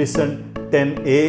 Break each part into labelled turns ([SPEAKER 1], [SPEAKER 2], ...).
[SPEAKER 1] Present 10A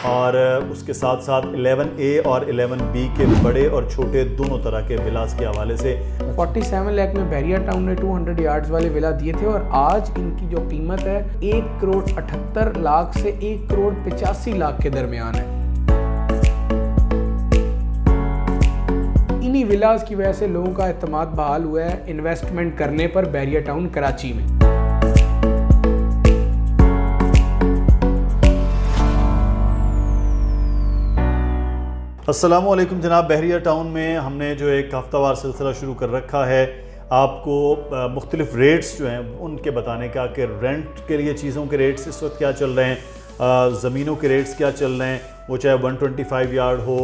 [SPEAKER 1] और उसके साथ साथ 11A और 11B के बड़े और छोटे दोनों तरह के विलास के हवाले से
[SPEAKER 2] 47 लाख में बैरिया टाउन ने 200 यार्ड्स वाले विला दिए थे और आज इनकी जो कीमत है 1 करोड़ 78 लाख से 1 करोड़ 85 लाख के दरमियान है। इन्हीं विलास की वजह से लोगों का एतमाद बहाल हुआ है इन्वेस्टमेंट करने पर बैरिया टाउन कराची में।
[SPEAKER 1] अस्सलामुअलैकुम जनाब, बहरिया टाउन में हमने जो एक हफ्तावार सिलसिला शुरू कर रखा है आपको मुख्तलिफ रेट्स जो हैं उनके बताने का कि रेंट के लिए चीज़ों के रेट्स इस वक्त क्या चल रहे हैं, ज़मीनों के रेट्स क्या चल रहे हैं, वो चाहे 125 यार्ड हो,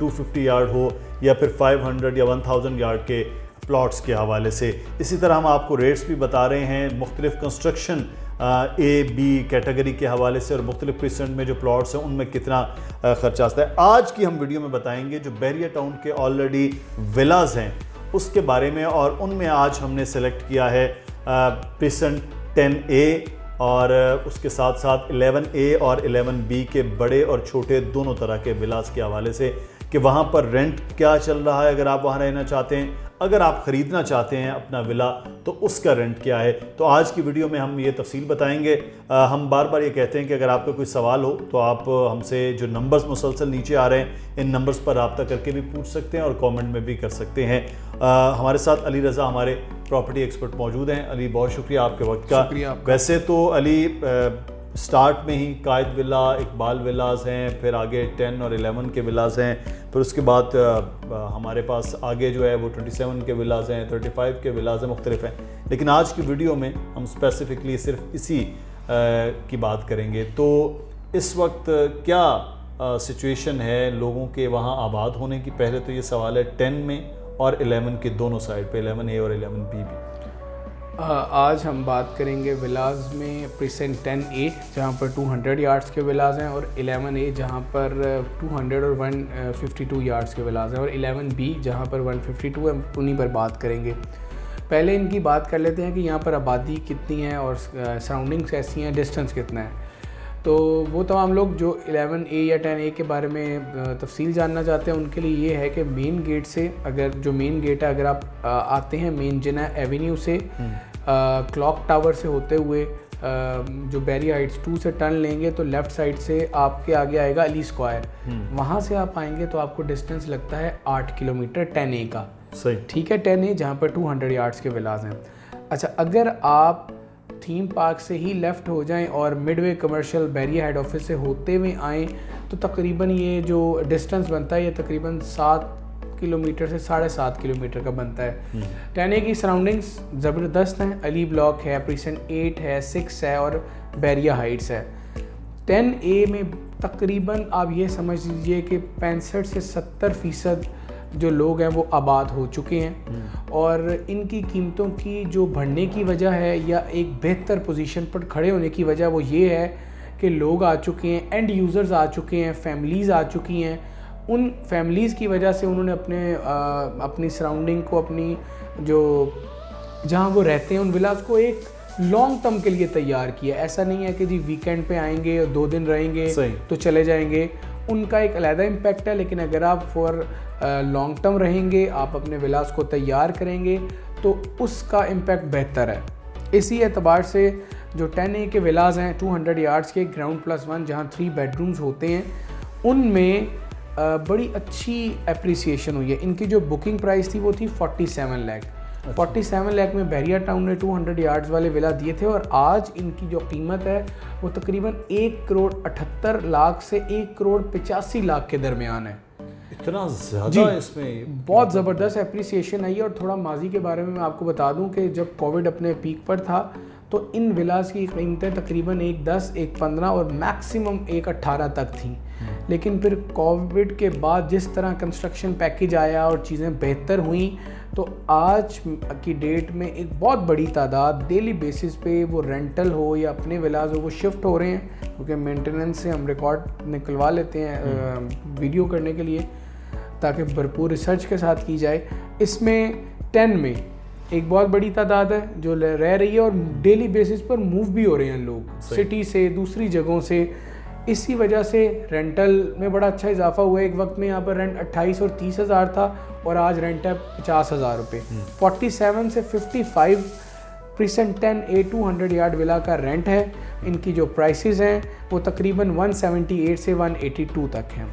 [SPEAKER 1] 250 यार्ड हो या फिर 500 या 1000 यार्ड के प्लॉट्स के हवाले से। इसी तरह हम आपको रेट्स भी बता रहे हैं मुख्तलिफ कंस्ट्रक्शन A, B कैटेगरी के हवाले से और मुख्तलिफ प्रिसेंट में जो प्लॉट्स हैं उनमें कितना ख़र्चा आता है। आज की हम वीडियो में बताएंगे जो बहरिया टाउन के ऑलरेडी विलाज हैं उसके बारे में, और उनमें आज हमने सेलेक्ट किया है प्रिसेंट 10A और उसके साथ साथ 11A और 11B के बड़े और छोटे दोनों तरह के विलास के हवाले से कि वहाँ पर रेंट क्या चल रहा है अगर आप वहाँ रहना चाहते हैं, अगर आप ख़रीदना चाहते हैं अपना विला तो उसका रेंट क्या है। तो आज की वीडियो में हम ये तफसील बताएंगे। हम बार बार ये कहते हैं कि अगर आपका कोई सवाल हो तो आप हमसे जो नंबर्स मुसलसल नीचे आ रहे हैं इन नंबर्स पर रब्ता करके भी पूछ सकते हैं और कमेंट में भी कर सकते हैं। हमारे साथ अली रज़ा हमारे प्रॉपर्टी एक्सपर्ट मौजूद हैं। अली, बहुत शुक्रिया आपके वक्त का। वैसे तो अली स्टार्ट में ही कायद विला, इकबाल विलास हैं, फिर आगे 10 और 11 के विलास हैं, फिर उसके बाद हमारे पास आगे जो है वो 27 के विलास हैं, 35 के विलास हैं, मुख्तलिफ हैं। लेकिन आज की वीडियो में हम स्पेसिफ़िकली सिर्फ इसी की बात करेंगे। तो इस वक्त क्या सिचुएशन है लोगों के वहाँ आबाद होने की? पहले तो ये सवाल है 10 में और 11 के दोनों साइड पे, 11A और 11B भी।
[SPEAKER 2] आज हम बात करेंगे विलाज में प्रिसेंट 10A जहाँ पर 200 यार्ड्स के विलाज हैं और 11A जहाँ पर 200 और 152 यार्ड्स के विलाज हैं और 11B जहाँ पर 152 है, उन्हीं पर बात करेंगे। पहले इनकी बात कर लेते हैं कि यहाँ पर आबादी कितनी है और सराउंडिंग्स कैसी हैं, डिस्टेंस कितना है। तो वो तमाम लोग जो 11A या 10A के बारे में तफसील जानना चाहते हैं उनके लिए ये है कि मेन गेट से, अगर जो मेन गेट है अगर आप आते हैं मेन जिना एवेन्यू से क्लॉक टावर से होते हुए जो बैरिया हाइट्स 2 से टर्न लेंगे तो लेफ़्ट साइड से आपके आगे आएगा अली स्क्वायर। वहाँ से आप आएंगे तो आपको डिस्टेंस लगता है 8 किलोमीटर 10A का।
[SPEAKER 1] सही, ठीक है।
[SPEAKER 2] 10A जहाँ पर 200 यार्ड्स के विलास हैं। अच्छा, अगर आप थीम पार्क से ही लेफ़्ट हो जाएं और midway commercial Bairia head office से होते हुए आएँ तो तकरीबन ये जो डिस्टेंस बनता है ये तकरीबन 7 किलोमीटर से 7.5 किलोमीटर का बनता है। 10A की सराउंडिंग्स ज़बरदस्त हैं। अली ब्लॉक है, प्रिसेंट 8 है, 6 है और बैरिया हाइट्स है। 10A में तकरीबन आप ये समझ लीजिए कि 65 से 70% जो लोग हैं वो आबाद हो चुके हैं और इनकी कीमतों की जो बढ़ने की वजह है या एक बेहतर पोजीशन पर खड़े होने की वजह वो ये है कि लोग आ चुके हैं, एंड यूज़र्स आ चुके हैं, फैमिलीज़ आ चुकी हैं। उन फैमिलीज़ की वजह से उन्होंने अपनी सराउंडिंग को, अपनी जो जहाँ वो रहते हैं उन विलास को एक लॉन्ग टर्म के लिए तैयार किया। ऐसा नहीं है कि जी वीकेंड पे आएंगे और 2 दिन रहेंगे तो चले जाएंगे। उनका एक अलग इम्पैक्ट है, लेकिन अगर आप फॉर लॉन्ग टर्म रहेंगे, आप अपने विलास को तैयार करेंगे तो उसका इम्पैक्ट बेहतर है। इसी एतबार से जो 10A के विलास हैं 200 यार्ड्स के ग्राउंड +1 जहाँ 3 बेडरूम्स होते हैं उनमें बड़ी अच्छी एप्रिसिएशन हुई है। इनकी जो बुकिंग प्राइस थी वो थी 47 लाख। 47 लाख में बहरिया टाउन ने 200 यार्ड्स वाले विला दिए थे और आज इनकी जो कीमत है वो तकरीबन 1 करोड़ 78 लाख से 1 करोड़ 85 लाख के दरमियान है।
[SPEAKER 1] इतना ज़्यादा इसमें
[SPEAKER 2] बहुत ज़बरदस्त एप्रिसिएशन आई है। और थोड़ा माजी के बारे में मैं आपको बता दूं कि जब कोविड अपने पीक पर था तो इन विलास की कीमतें तकरीबन 1.10, 1.15 और मैक्सिमम 1.18 तक थी। लेकिन फिर कोविड के बाद जिस तरह कंस्ट्रक्शन पैकेज आया और चीज़ें बेहतर हुई तो आज की डेट में एक बहुत बड़ी तादाद डेली बेसिस पे वो रेंटल हो या अपने विलास हो वो शिफ्ट हो रहे हैं, क्योंकि मेंटेनेंस से हम रिकॉर्ड निकलवा लेते हैं वीडियो करने के लिए ताकि भरपूर रिसर्च के साथ की जाए। इसमें 10 में एक बहुत बड़ी तादाद है जो रह रही है और डेली बेसिस पर मूव भी हो रहे हैं लोग सिटी से दूसरी जगहों से। इसी वजह से रेंटल में बड़ा अच्छा इजाफा हुआ है। एक वक्त में यहाँ पर रेंट 28 और 30 हज़ार था और आज रेंट है 50,000 रुपये। 47 से 55 प्रीसेंट 10A 200 यार्ड विला का रेंट है। इनकी जो प्राइसेस हैं वो तकरीबन 178 से 182 तक हैं।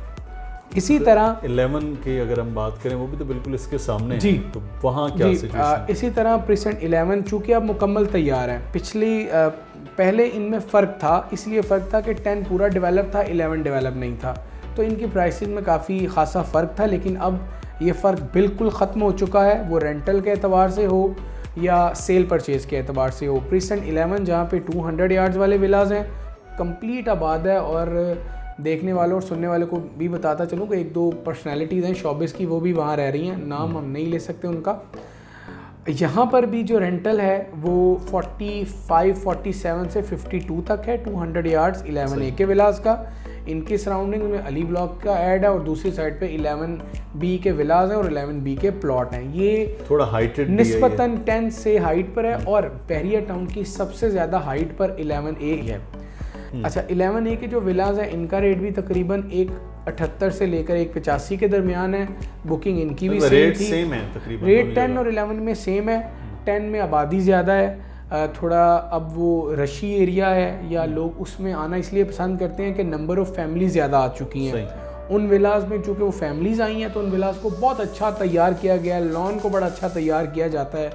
[SPEAKER 2] इसी तरह
[SPEAKER 1] 11 की अगर हम बात करें वो भी तो बिल्कुल इसके सामने
[SPEAKER 2] जी
[SPEAKER 1] है, तो वहाँ क्या सिचुएशन?
[SPEAKER 2] इसी तरह प्रीसेंट 11 चूँकि अब मुकम्मल तैयार हैं। पहले इनमें फ़र्क था, इसलिए फ़र्क था कि 10 पूरा डेवलप था, 11 डेवलप नहीं था, तो इनकी प्राइसेस में काफ़ी खासा फ़र्क था। लेकिन अब ये फ़र्क बिल्कुल ख़त्म हो चुका है, वो रेंटल के एतबार से हो या सेल परचेज़ के एतबार से हो। प्रीसेंट 11 जहाँ पे 200 यार्ड्स वाले विलाज हैं, कंप्लीट आबाद है। और देखने वालों और सुनने वालों को भी बताता चलूँ कि एक दो पर्सनैलिटीज़ हैं शोबिस की, वो भी वहाँ रह रही हैं, नाम हम नहीं ले सकते उनका। यहाँ पर भी जो रेंटल है वो 47 से 52 तक है, 200 यार्ड्स 11A के विलास का। इनके सराउंडिंग में अली ब्लॉक का ऐड है और दूसरी साइड पे 11B के विलास हैं और 11B के प्लॉट हैं। ये
[SPEAKER 1] थोड़ा हाइटेड
[SPEAKER 2] निस्बतन 10 से हाइट पर है और बहरिया टाउन की सबसे ज़्यादा हाइट पर 11A है। अच्छा, 11A के जो विलास हैं इनका रेट भी तकरीबन 178 से लेकर 185 के दरमियान है। बुकिंग इनकी भी
[SPEAKER 1] सेम है तकरीबन,
[SPEAKER 2] रेट 10 और 11 में सेम है। 10 में आबादी ज़्यादा है, थोड़ा अब वो रशी एरिया है या लोग उसमें आना इसलिए पसंद करते हैं कि नंबर ऑफ़ फैमिली ज़्यादा आ चुकी हैं उन विलास में। चूँकि वो फैमिलीज़ आई हैं तो उन विलास को बहुत अच्छा तैयार किया गया है, लॉन को बड़ा अच्छा तैयार किया जाता है।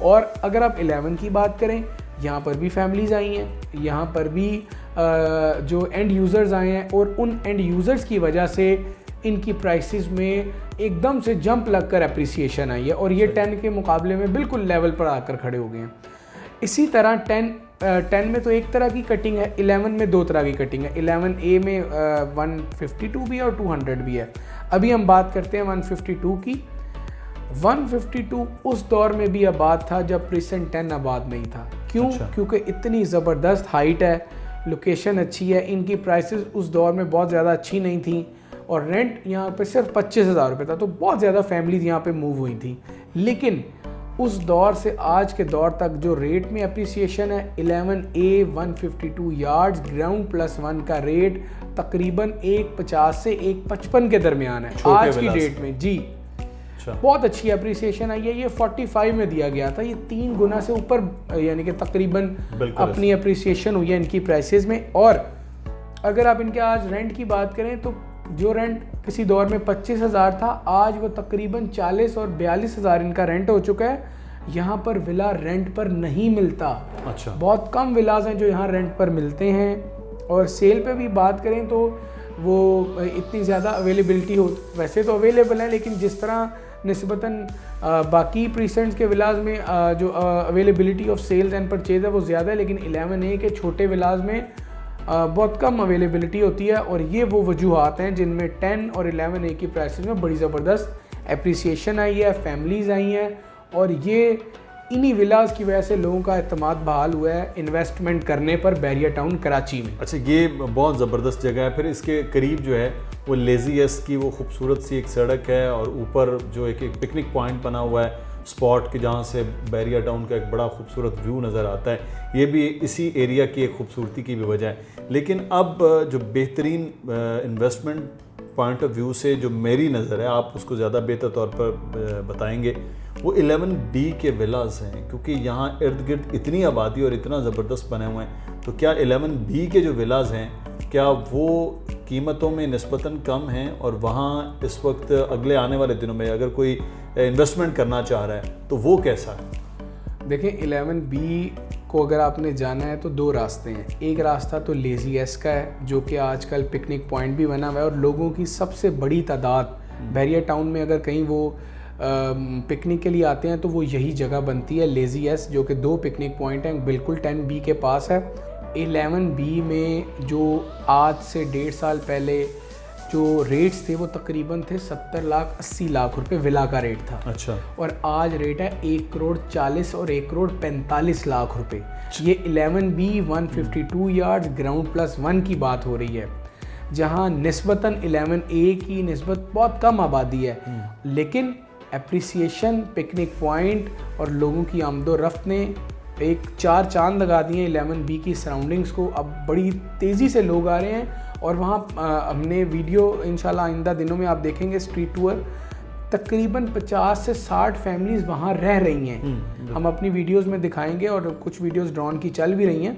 [SPEAKER 2] और अगर आप 11 की बात करें, यहाँ पर भी फैमिलीज़ आई हैं, यहाँ पर भी जो एंड यूज़र्स आए हैं और उन एंड यूज़र्स की वजह से इनकी प्राइसेस में एकदम से जंप लगकर अप्रिसिएशन आई है और ये 10 के मुकाबले में बिल्कुल लेवल पर आकर खड़े हो गए हैं। इसी तरह 10 में तो एक तरह की कटिंग है, 11 में दो तरह की कटिंग है। 11A में 152 भी है और 200 भी है। अभी हम बात करते हैं 152 की। 152 उस दौर में भी आबाद था जब प्रीसेंट 10 आबाद नहीं था। क्यों?
[SPEAKER 1] अच्छा।
[SPEAKER 2] क्योंकि इतनी ज़बरदस्त हाइट है, लोकेशन अच्छी है, इनकी प्राइसेस उस दौर में बहुत ज़्यादा अच्छी नहीं थी और रेंट यहाँ पे सिर्फ 25,000 रुपये था, तो बहुत ज़्यादा फैमिलीज यहाँ पे मूव हुई थी। लेकिन उस दौर से आज के दौर तक जो रेट में अप्रिसिएशन है, 11A 152 यार्ड्स ग्राउंड +1 का रेट तकरीबन 150 से 155 के दरमियान है आज की डेट में। जी, बहुत अच्छी अप्रिसिएशन आई है। ये 45 में दिया गया था, ये 3 गुना से ऊपर यानी कि तकरीबन अपनी अप्रिसिएशन हुई है इनकी प्राइसेस में। और अगर आप इनके आज रेंट की बात करें तो जो रेंट किसी दौर में 25,000 था, आज वो तकरीबन 40 और 42,000 इनका रेंट हो चुका है। यहाँ पर विला रेंट पर नहीं मिलता।
[SPEAKER 1] अच्छा,
[SPEAKER 2] बहुत कम विलास हैं जो यहाँ रेंट पर मिलते हैं। और सेल पे भी बात करें तो वो इतनी ज़्यादा अवेलेबिलिटी हो, वैसे तो अवेलेबल है, लेकिन जिस तरह निस्बतन बाकी प्रीसेंट्स के विलास में जो availability of sales and purchase है वो ज़्यादा है, लेकिन 11A के छोटे विलास में बहुत कम अवेलेबिलिटी होती है। और ये वो वजूहात हैं जिनमें 10 और 11A की प्राइसेस में बड़ी ज़बरदस्त एप्रिसिएशन आई है, फैमिलीज़ आई हैं और ये इन्हीं विलास की वजह से लोगों का एतमाद बहाल हुआ है इन्वेस्टमेंट करने पर बहरिया टाउन कराची में।
[SPEAKER 1] अच्छा, ये बहुत ज़बरदस्त जगह है। फिर इसके करीब जो है वो लेज़ीएस की वो खूबसूरत सी एक सड़क है और ऊपर जो एक पिकनिक पॉइंट बना हुआ है स्पॉट के, जहाँ से बहरिया टाउन का एक बड़ा खूबसूरत व्यू नज़र आता है। ये भी इसी एरिया की एक खूबसूरती की भी वजह है। लेकिन अब जो बेहतरीन इन्वेस्टमेंट पॉइंट ऑफ व्यू से जो मेरी नज़र है, आप उसको ज़्यादा बेहतर तौर पर बताएंगे, वो 11B के विलास हैं, क्योंकि यहाँ इर्द गिर्द इतनी आबादी और इतना ज़बरदस्त बने हुए हैं। तो क्या 11B के जो विलास हैं क्या वो कीमतों में निस्बतन कम हैं और वहाँ इस वक्त अगले आने वाले दिनों में अगर कोई इन्वेस्टमेंट करना चाह रहा है तो वो कैसा है?
[SPEAKER 2] देखें, 11B को अगर आपने जाना है तो दो रास्ते हैं। एक रास्ता तो लेज़ीएस का है जो कि आजकल पिकनिक पॉइंट भी बना हुआ है और लोगों की सबसे बड़ी तादाद बहरिया टाउन में अगर कहीं वो पिकनिक के लिए आते हैं तो वो यही जगह बनती है, लेज़ीएस, जो कि 2 पिकनिक पॉइंट हैं, बिल्कुल 10B के पास है। 11B में जो आज से 1.5 साल पहले जो रेट्स थे वो तकरीबन थे 70 लाख 80 लाख रुपए विला का रेट था।
[SPEAKER 1] अच्छा।
[SPEAKER 2] और आज रेट है 1 करोड़ 40 और 1 करोड़ 45 लाख रुपए। ये 11B 152 यार्ड्स ग्राउंड +1 की बात हो रही है, जहां निस्बतन 11A की निस्बत बहुत कम आबादी है, लेकिन एप्रिसिएशन, पिकनिक पॉइंट और लोगों की आमदोरफ्त ने एक 4 चांद लगा दिए 11B की सराउंडिंग्स को। अब बड़ी तेज़ी से लोग आ रहे हैं और वहाँ हमने वीडियो इंशाल्लाह आइंदा दिनों में आप देखेंगे स्ट्रीट टूर, तकरीबन 50 से 60 फैमिलीज़ वहाँ रह रही हैं। हम अपनी वीडियोज़ में दिखाएंगे और कुछ वीडियोज़ ड्रोन की चल भी रही हैं।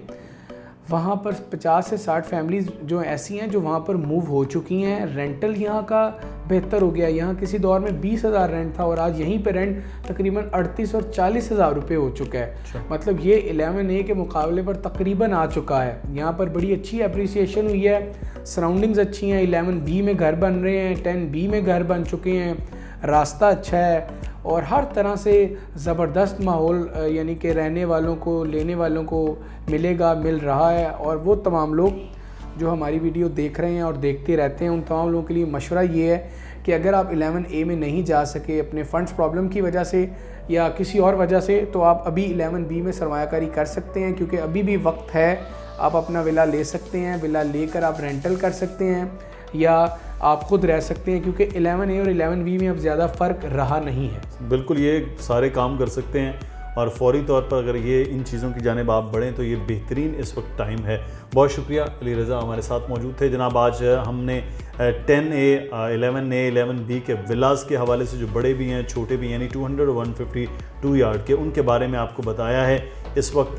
[SPEAKER 2] वहाँ पर 50 से 60 फैमिलीज़ जो ऐसी हैं जो वहाँ पर मूव हो चुकी हैं। रेंटल यहाँ का बेहतर हो गया। यहाँ किसी दौर में 20,000 रेंट था और आज यहीं पे रेंट तकरीबन 38 और 40 हज़ार रुपये हो चुका है। मतलब ये 11A के मुकाबले पर तकरीबन आ चुका है। यहाँ पर बड़ी अच्छी अप्रिसिएशन हुई है, सराउंडिंग्स अच्छी हैं। 11B में घर बन रहे हैं, 10B में घर बन चुके हैं, रास्ता अच्छा है और हर तरह से ज़बरदस्त माहौल यानी कि रहने वालों को, लेने वालों को मिल रहा है। और वो तमाम लोग जो हमारी वीडियो देख रहे हैं और देखते रहते हैं, उन तमाम लोगों के लिए मशवरा ये है कि अगर आप 11A में नहीं जा सके अपने फ़ंड्स प्रॉब्लम की वजह से या किसी और वजह से, तो आप अभी 11B में सरमायाकारी कर सकते हैं, क्योंकि अभी भी वक्त है। आप अपना विला ले सकते हैं, विला लेकर आप रेंटल कर सकते हैं या आप खुद रह सकते हैं, क्योंकि 11A और 11B में अब ज़्यादा फ़र्क रहा नहीं है।
[SPEAKER 1] बिल्कुल, ये सारे काम कर सकते हैं और फौरी तौर पर अगर ये इन चीज़ों की जानिब आप बढ़ें तो ये बेहतरीन इस वक्त टाइम है। बहुत शुक्रिया, अली रज़ा हमारे साथ मौजूद थे। जनाब, आज हमने 10A, 11A, 11B के विलास के हवाले से जो बड़े भी हैं, छोटे भी, यानी 200 और 152 यार्ड के, उनके बारे में आपको बताया है। इस वक्त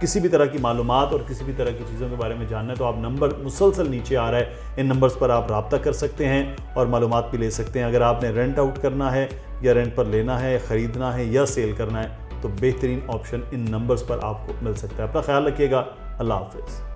[SPEAKER 1] किसी भी तरह की मालूमात और किसी भी तरह की चीज़ों के बारे में जानना है तो आप नंबर मुसलसल नीचे आ रहा है, इन नंबर्स पर आप रब्ता कर सकते हैं और मालूमात भी ले सकते हैं। अगर आपने रेंट आउट करना है या रेंट पर लेना है, ख़रीदना है या सेल करना है, तो बेहतरीन ऑप्शन इन नंबर्स पर आपको मिल सकता है। अपना ख्याल रखिएगा। अल्लाह हाफ़िज़।